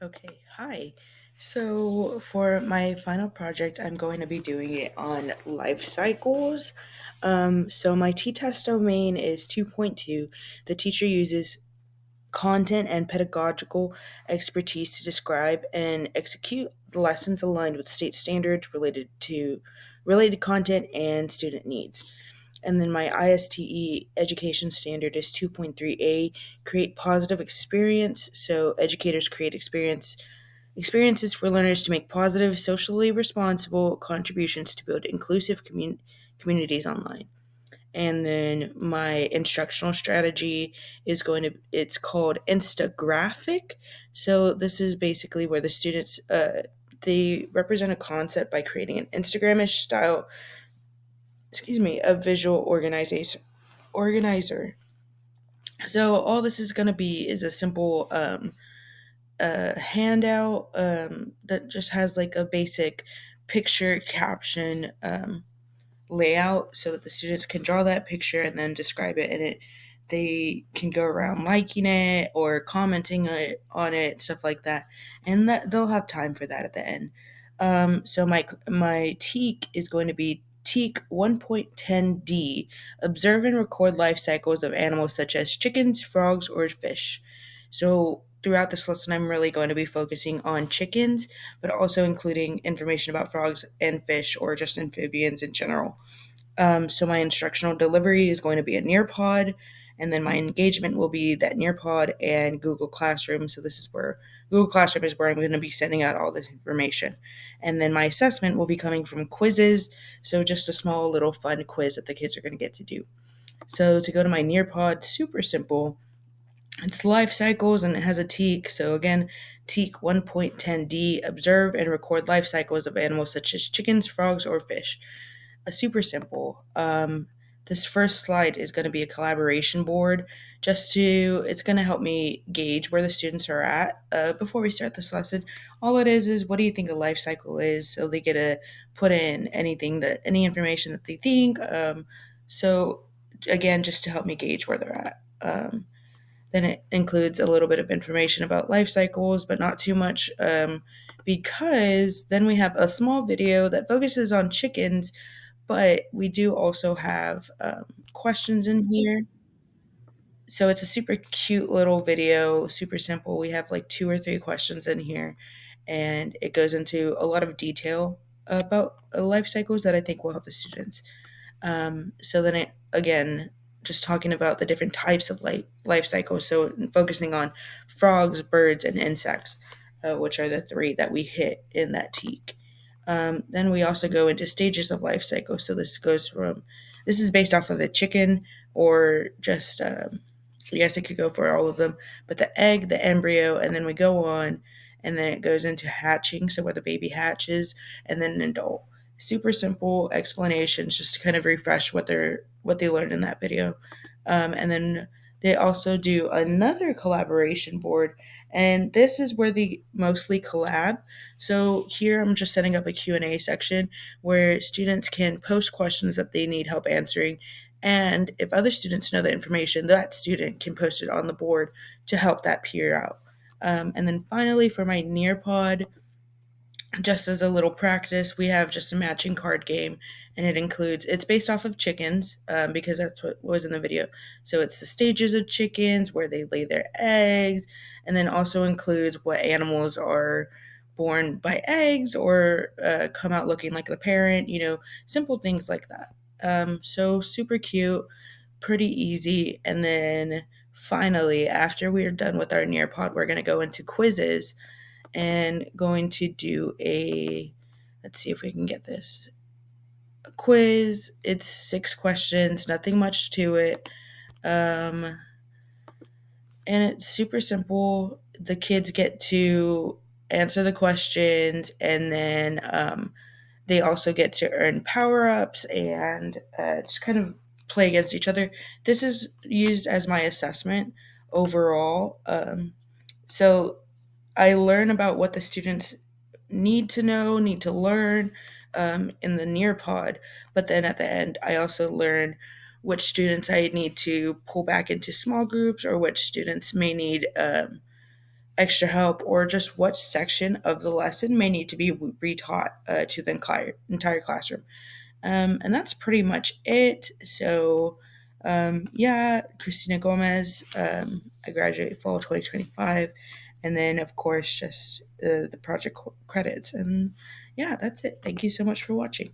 Okay, hi. So for my final project, I'm going to be doing it on life cycles. So my t-test domain is 2.2. The teacher uses content and pedagogical expertise to describe and execute the lessons aligned with state standards related content and student needs. And then my ISTE education standard is 2.3A, create positive experience. So educators create experiences for learners to make positive, socially responsible contributions to build inclusive communities online. And then my instructional strategy it's called Instagraphic. So this is basically where the students, they represent a concept by creating an Instagramish style, a visual organizer. So all this is going to be is a simple handout that just has like a basic picture caption layout so that the students can draw that picture and then describe it, and they can go around liking it or commenting on it, stuff like that, and that they'll have time for that at the end. So my teak is going to be teak 1.10D, observe and record life cycles of animals such as chickens, frogs, or fish. So throughout this lesson, I'm really going to be focusing on chickens, but also including information about frogs and fish or just amphibians in general. So my instructional delivery is going to be a Nearpod, and then my engagement will be that Nearpod and Google Classroom. So this is where Google Classroom is where I'm going to be sending out all this information. And then my assessment will be coming from quizzes. So just a small little fun quiz that the kids are going to get to do. So to go to my Nearpod, super simple. It's life cycles and it has a teak. So again, teak 1.10D, observe and record life cycles of animals such as chickens, frogs, or fish. A super simple. This first slide is going to be a collaboration board. It's going to help me gauge where the students are at before we start this lesson. All it is what do you think a life cycle is? So they get to put in any information that they think. So again, just to help me gauge where they're at. Then it includes a little bit of information about life cycles, but not too much, because then we have a small video that focuses on chickens, but we do also have questions in here. So it's a super cute little video, super simple. We have like two or three questions in here, and it goes into a lot of detail about life cycles that I think will help the students. So then it again just talking about the different types of life cycles. So focusing on frogs, birds, and insects, which are the three that we hit in that teak. Then we also go into stages of life cycle. So this is based off of a chicken or just I guess it could go for all of them, but the egg, the embryo, and then we go on, and then it goes into hatching, so where the baby hatches, and then an adult. Super simple explanations, just to kind of refresh what they learned in that video. And then they also do another collaboration board, and this is where they mostly collab. So here I'm just setting up a Q&A section where students can post questions that they need help answering, and if other students know the information, that student can post it on the board to help that peer out. And then finally, for my Nearpod, just as a little practice, we have just a matching card game, and it's based off of chickens, because that's what was in the video. So it's the stages of chickens, where they lay their eggs, and then also includes what animals are born by eggs or come out looking like the parent, simple things like that. So super cute, pretty easy. And then finally, after we're done with our Nearpod, we're going to go into quizzes and going to do let's see if we can get this, a quiz. It's 6 questions, nothing much to it. And it's super simple. The kids get to answer the questions, and then they also get to earn power-ups and just kind of play against each other. This is used as my assessment overall. So I learn about what the students need to know, need to learn in the Nearpod, but then at the end, I also learn which students I need to pull back into small groups or which students may need extra help or just what section of the lesson may need to be retaught to the entire classroom. And that's pretty much it. So, yeah, Christina Gomez, I graduated fall 2025. And then, of course, just the project credits. And yeah, that's it. Thank you so much for watching.